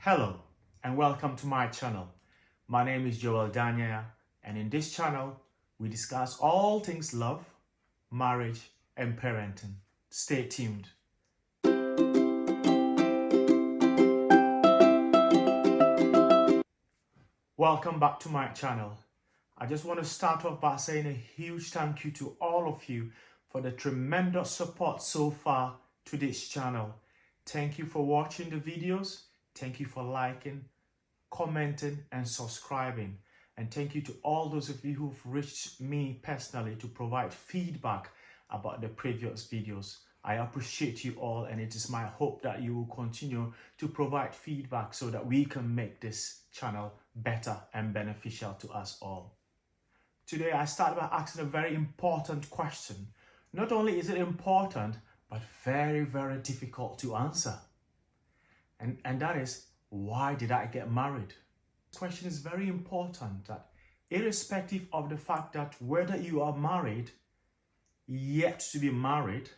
Hello and welcome to my channel. My name is Joel Danya, and in this channel we discuss all things love, marriage and parenting. Stay tuned. Welcome back to my channel. I just want to start off by saying a huge thank you to all of you for the tremendous support so far to this channel. Thank you for watching the videos. Thank you for liking, commenting and subscribing. And thank you to all those of you who've reached me personally to provide feedback about the previous videos. I appreciate you all, and it is my hope that you will continue to provide feedback so that we can make this channel better and beneficial to us all. Today I start by asking a very important question. Not only is it important, but very, very difficult to answer. And that is, why did I get married? This question is very important, that irrespective of the fact that whether you are married, yet to be married,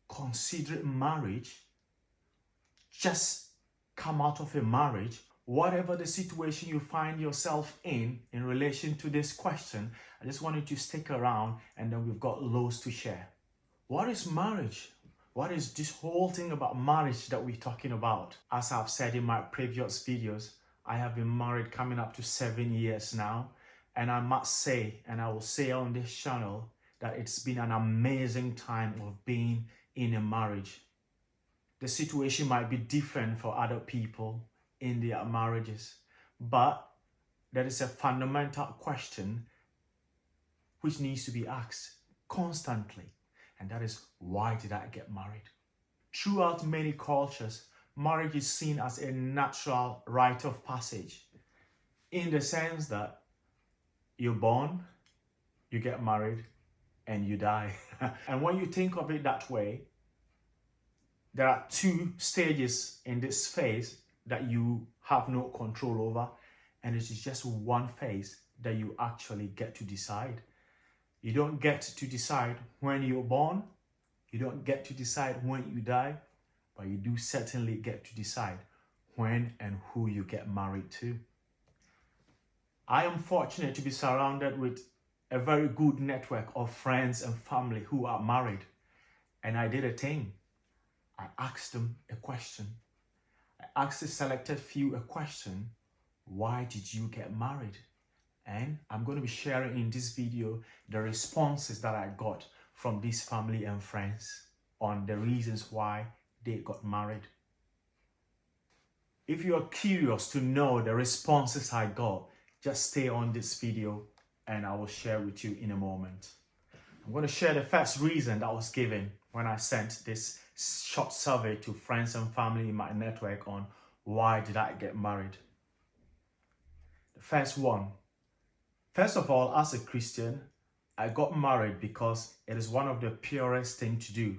considering marriage, just come out of a marriage, whatever the situation you find yourself in relation to this question, I just want you to stick around, and then we've got loads to share. What is marriage? What is this whole thing about marriage that we're talking about? As I've said in my previous videos, I have been married coming up to 7 years now. And I must say, and I will say on this channel, that it's been an amazing time of being in a marriage. The situation might be different for other people in their marriages, but there is a fundamental question which needs to be asked constantly. And that is, why did I get married? Throughout many cultures, marriage is seen as a natural rite of passage, in the sense that you're born, you get married, and you die. And when you think of it that way, there are two stages in this phase that you have no control over, and it is just one phase that you actually get to decide. You don't get to decide when you're born, you don't get to decide when you die, but you do certainly get to decide when and who you get married to. I am fortunate to be surrounded with a very good network of friends and family who are married. And I did a thing. I asked them a question. I asked the selected few a question. Why did you get married? And I'm going to be sharing in this video the responses that I got from this family and friends on the reasons why they got married. If you are curious to know the responses I got, just stay on this video and I will share with you in a moment. I'm going to share the first reason that was given when I sent this short survey to friends and family in my network on why did I get married. The first one. First of all, as a Christian, I got married because it is one of the purest things to do.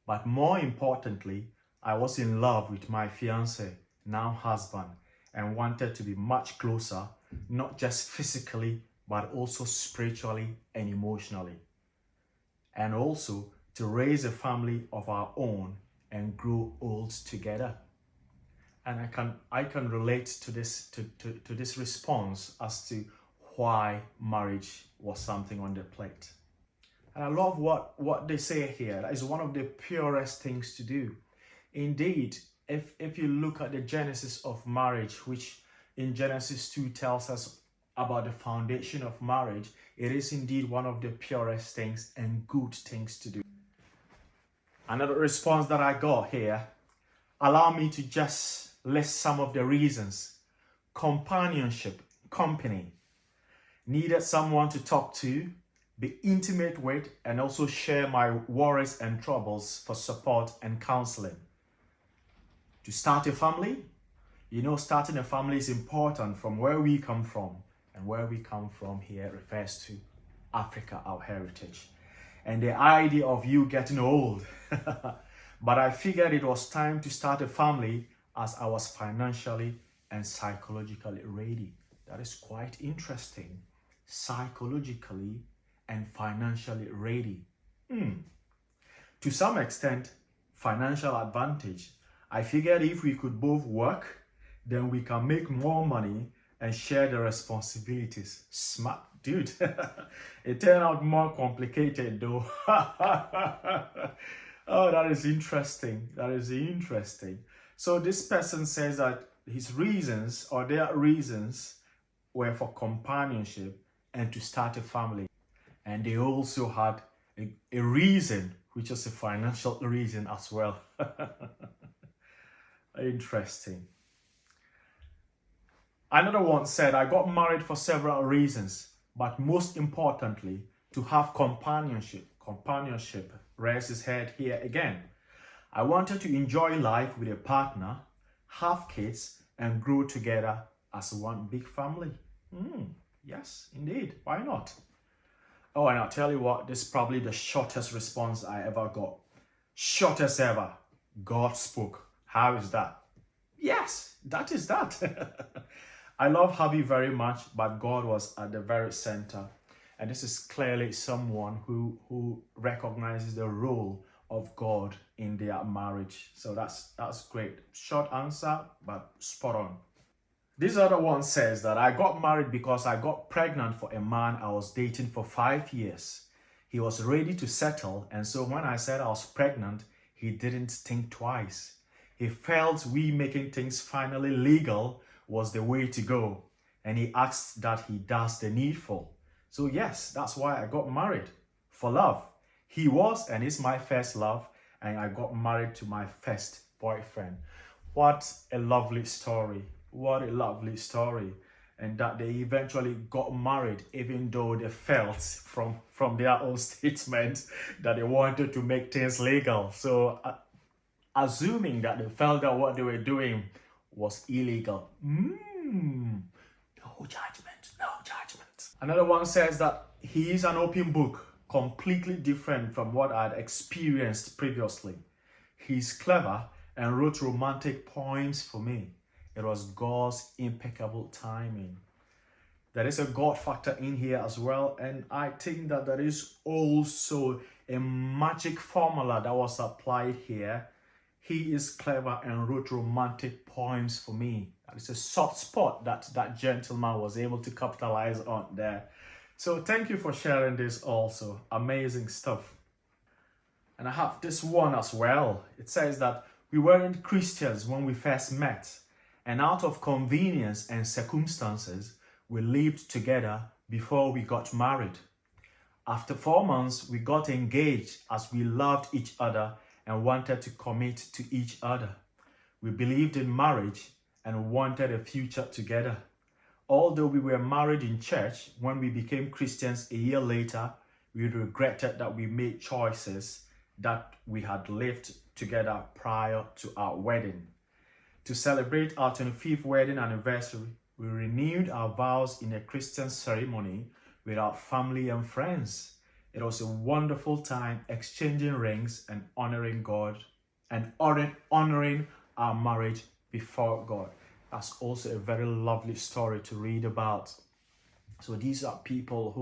But more importantly, I was in love with my fiancé, now husband, and wanted to be much closer, not just physically, but also spiritually and emotionally. And also to raise a family of our own and grow old together. And I can relate to this response as to why marriage was something on their plate. And I love what they say here. That is one of the purest things to do. Indeed, if you look at the genesis of marriage, which in Genesis 2 tells us about the foundation of marriage, it is indeed one of the purest things and good things to do. Another response that I got here, allow me to just list some of the reasons. Companionship, company. Needed someone to talk to, be intimate with, and also share my worries and troubles for support and counseling. To start a family, you know, starting a family is important from where we come from. And where we come from here refers to Africa, our heritage. And the idea of you getting old. But I figured it was time to start a family as I was financially and psychologically ready. That is quite interesting. Psychologically and financially ready. To some extent, financial advantage. I figured if we could both work, then we can make more money and share the responsibilities. Smart dude. It turned out more complicated though. Oh, that is interesting. That is interesting. So this person says that his reasons, or their reasons, were for companionship and to start a family. And they also had a reason, which is a financial reason as well. Interesting. Another one said, I got married for several reasons, but most importantly, to have companionship. Companionship rears its head here again. I wanted to enjoy life with a partner, have kids, and grow together as one big family. Yes, indeed. Why not? Oh, and I'll tell you what, this is probably the shortest response I ever got. Shortest ever. God spoke. How is that? Yes, that is that. I love hubby very much, but God was at the very center. And this is clearly someone who recognizes the role of God in their marriage. So that's great. Short answer, but spot on. This other one says that I got married because I got pregnant for a man I was dating for 5 years. He was ready to settle, and so when I said I was pregnant, he didn't think twice. He felt we making things finally legal was the way to go, and he asked that he does the needful. So yes, that's why I got married, for love. He was and is my first love, and I got married to my first boyfriend. What a lovely story. What a lovely story. And that they eventually got married, even though they felt from their own statement that they wanted to make things legal. So assuming that they felt that what they were doing was illegal. No judgment, no judgment. Another one says that he is an open book, completely different from what I had experienced previously. He's clever and wrote romantic poems for me. It was God's impeccable timing. There is a God factor in here as well, and I think that there is also a magic formula that was applied here. He is clever and wrote romantic poems for me. That is a soft spot that gentleman was able to capitalize on there. So thank you for sharing this also. Amazing stuff. And I have this one as well. It says that we weren't Christians when we first met, and out of convenience and circumstances, we lived together before we got married. After 4 months, we got engaged as we loved each other and wanted to commit to each other. We believed in marriage and wanted a future together. Although we were married in church, when we became Christians a year later, we regretted that we made choices that we had lived together prior to our wedding. To celebrate our 25th wedding anniversary, we renewed our vows in a Christian ceremony with our family and friends. It was a wonderful time exchanging rings and honoring God and honoring our marriage before God. That's also a very lovely story to read about. So these are people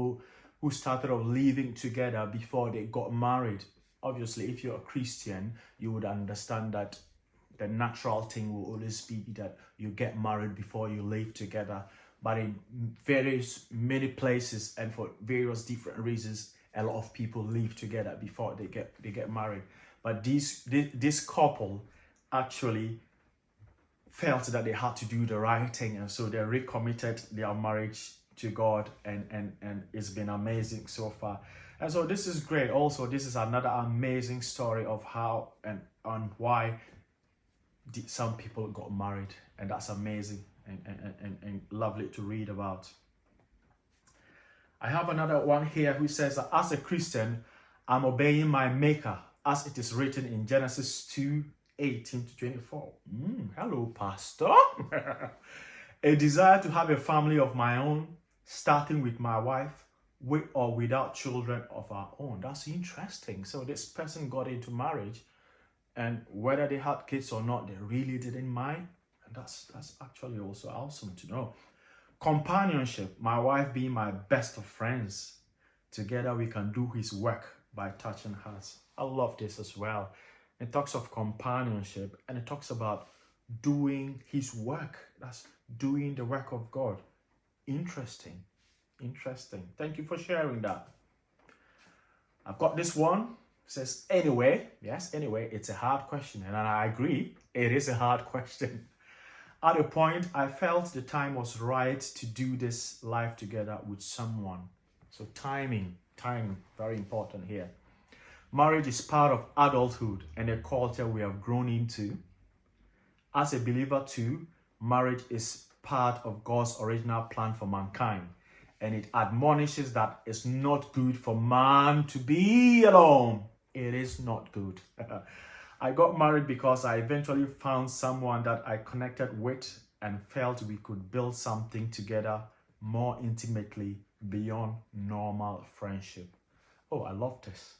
who started off living together before they got married. Obviously, if you're a Christian, you would understand that the natural thing will always be that you get married before you live together. But in many places and for various different reasons, a lot of people live together before they get married. But this couple actually felt that they had to do the right thing, and so they recommitted their marriage to God, and it's been amazing so far. And so this is great. Also, this is another amazing story of how and why some people got married, and that's amazing and lovely to read about. I have another one here who says that as a Christian, I'm obeying my maker as it is written in Genesis 2:18-24. Hello, Pastor. A desire to have a family of my own, starting with my wife, with or without children of our own. That's interesting. So this person got into marriage, and whether they had kids or not, they really didn't mind. And that's actually also awesome to know. Companionship, my wife being my best of friends. Together we can do his work by touching hearts. I love this as well. It talks of companionship, and it talks about doing his work. That's doing the work of God. Interesting. Interesting. Thank you for sharing that. I've got this one. It says, anyway. Yes, anyway, it's a hard question. And I agree, it is a hard question. At a point, I felt the time was right to do this life together with someone. So timing, very important here. Marriage is part of adulthood and a culture we have grown into. As a believer too, marriage is part of God's original plan for mankind. And it admonishes that it's not good for man to be alone. It is not good. I got married because I eventually found someone that I connected with and felt we could build something together more intimately beyond normal friendship. Oh, I love this.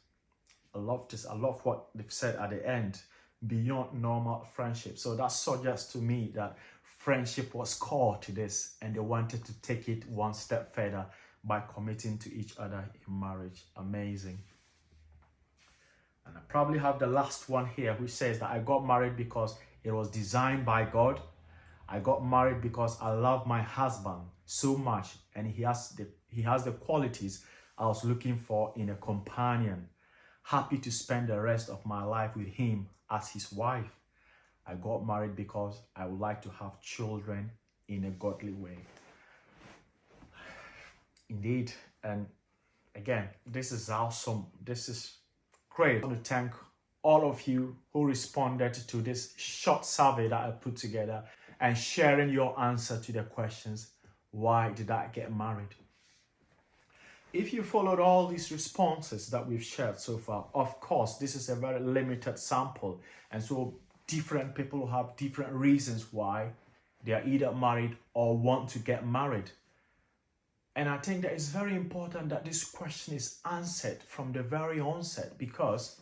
I love this. I love what they've said at the end, beyond normal friendship. So that suggests to me that friendship was core to this and they wanted to take it one step further by committing to each other in marriage. Amazing. And I probably have the last one here, which says that I got married because it was designed by God. I got married because I love my husband so much and he has the qualities I was looking for in a companion. Happy to spend the rest of my life with him as his wife. I got married because I would like to have children in a godly way. Indeed, and again, this is awesome. This is great. I want to thank all of you who responded to this short survey that I put together and sharing your answer to the questions. Why did I get married? If you followed all these responses that we've shared so far, of course, this is a very limited sample. And so different people have different reasons why they are either married or want to get married. And I think that it's very important that this question is answered from the very onset, because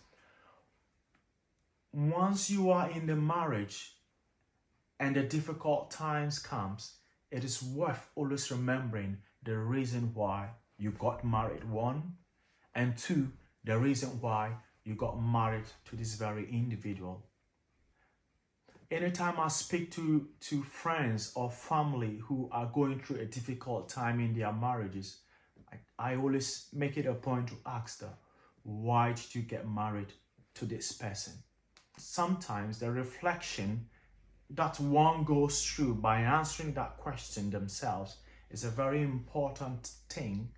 once you are in the marriage and the difficult times comes, it is worth always remembering the reason why you got married, one, and two, the reason why you got married to this very individual. Anytime I speak to friends or family who are going through a difficult time in their marriages, I always make it a point to ask them, why did you get married to this person? Sometimes the reflection that one goes through by answering that question themselves is a very important thing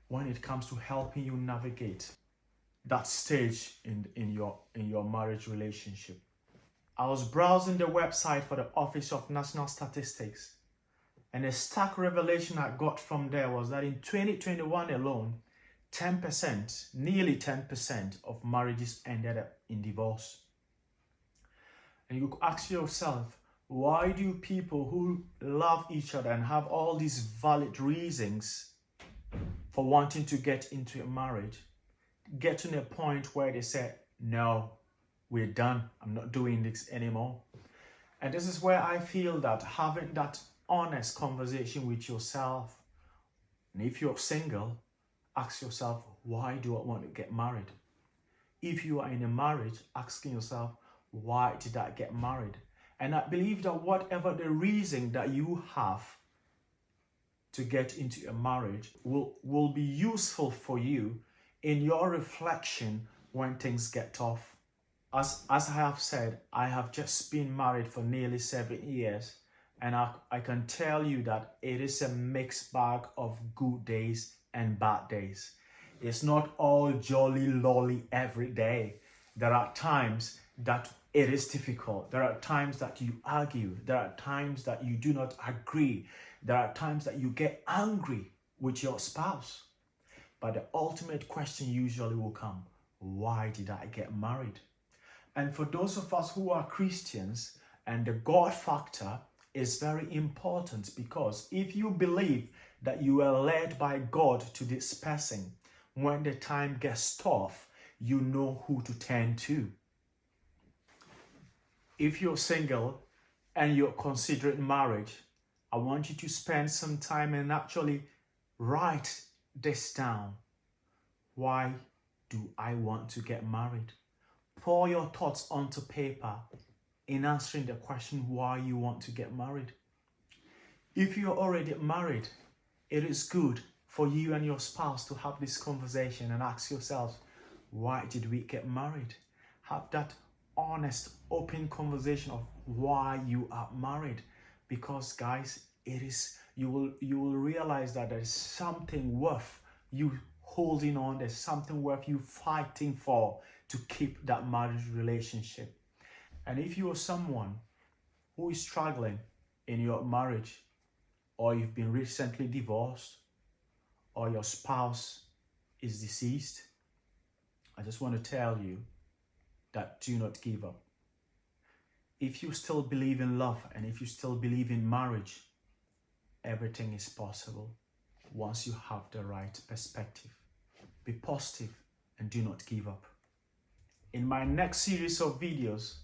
when it comes to helping you navigate that stage in your marriage relationship. I was browsing the website for the Office of National Statistics, and a stark revelation I got from there was that in 2021 alone, 10%, nearly 10% of marriages ended up in divorce. And you could ask yourself, why do people who love each other and have all these valid reasons for wanting to get into a marriage get to a point where they say, no, we're done, I'm not doing this anymore? And this is where I feel that having that honest conversation with yourself, and if you're single, ask yourself, why do I want to get married? If you are in a marriage, asking yourself, why did I get married? And I believe that whatever the reason that you have to get into a marriage will be useful for you in your reflection when things get tough. As I have said, I have just been married for nearly 7 years, and I can tell you that it is a mixed bag of good days and bad days. It's not all jolly lolly every day. There are times that it is difficult. There are times that you argue. There are times that you do not agree. There are times that you get angry with your spouse. But the ultimate question usually will come, why did I get married? And for those of us who are Christians, and the God factor is very important, because if you believe that you are led by God to this person, when the time gets tough, you know who to turn to. If you're single and you're considering marriage, I want you to spend some time and actually write this down. Why do I want to get married? Pour your thoughts onto paper in answering the question why you want to get married. If you're already married, it is good for you and your spouse to have this conversation and ask yourselves, why did we get married? Have that honest, open conversation of why you are married. Because guys, you will realize that there's something worth you holding on, there's something worth you fighting for to keep that marriage relationship. And if you are someone who is struggling in your marriage, or you've been recently divorced, or your spouse is deceased, I just want to tell you that do not give up. If you still believe in love and if you still believe in marriage, everything is possible once you have the right perspective. Be positive and do not give up. In my next series of videos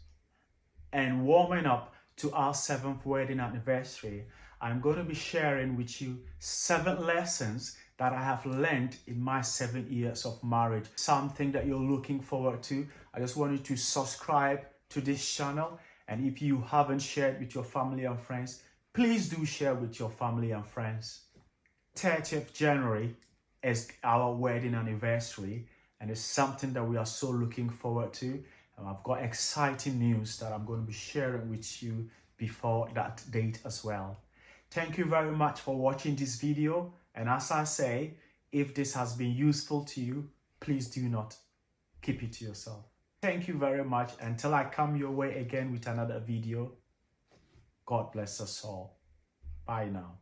and warming up to our 7th wedding anniversary, I'm going to be sharing with you 7 lessons that I have learned in my 7 years of marriage. Something that you're looking forward to. I just want you to subscribe to this channel. And if you haven't shared with your family and friends, please do share with your family and friends. 30th January is our wedding anniversary, and it's something that we are so looking forward to. And I've got exciting news that I'm going to be sharing with you before that date as well. Thank you very much for watching this video. And as I say, if this has been useful to you, please do not keep it to yourself. Thank you very much. Until I come your way again with another video, God bless us all. Bye now.